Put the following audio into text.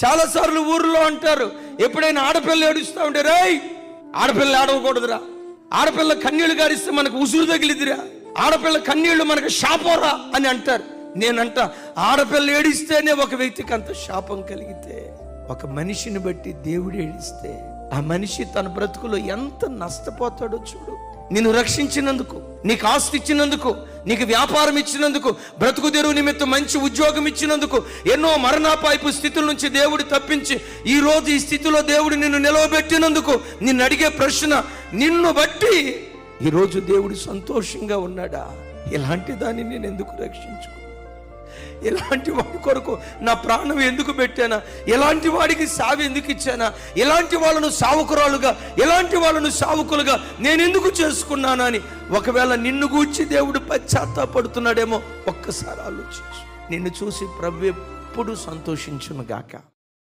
చాలాసార్లు ఊర్లో అంటారు, ఎప్పుడైనా ఆడపిల్ల ఏడుస్తూ ఉంటే, రేయ్ ఆడపిల్ల ఆడవకూడదురా, ఆడపిల్ల కన్నీళ్లు గారిస్తే మనకు ఉసురు తగిలిదిరా, ఆడపిల్ల కన్నీళ్లు మనకు శాపంరా అని అంటారు. నేనంట, ఆడపిల్ల ఏడిస్తేనే ఒక వ్యక్తికి అంత శాపం కలిగితే, ఒక మనిషిని బట్టి దేవుడు ఏడిస్తే ఆ మనిషి తన బ్రతుకులో ఎంత నష్టపోతాడో చూడు. నిన్ను రక్షించినందుకు, నీకు ఆస్తి ఇచ్చినందుకు, నీకు వ్యాపారం ఇచ్చినందుకు, బ్రతుకు తెరువు నిమిత్తం మంచి ఉద్యోగం ఇచ్చినందుకు, ఎన్నో మరణాపాయపు స్థితుల నుంచి దేవుడు తప్పించి ఈ రోజు ఈ స్థితిలో దేవుడు నిన్ను నిలవబెట్టినందుకు నిన్ను అడిగే ప్రశ్న, నిన్ను బట్టి ఈరోజు దేవుడు సంతోషంగా ఉన్నాడా? ఇలాంటి దాన్ని నేను ఎందుకు రక్షించుకో? ఎలాంటి వాడి కొరకు నా ప్రాణం ఎందుకు పెట్టానా? ఎలాంటి వాడికి సావి ఎందుకు ఇచ్చానా? ఎలాంటి వాళ్ళను సావుకురాలుగా, ఎలాంటి వాళ్ళను సావుకులుగా నేను ఎందుకు చేసుకున్నానా అని ఒకవేళ నిన్ను గూర్చి దేవుడు పశ్చాత్తాపడుతున్నాడేమో ఒక్కసారి ఆలోచించు. నిన్ను చూసి ప్రభువు ఎప్పుడు సంతోషించును గాక.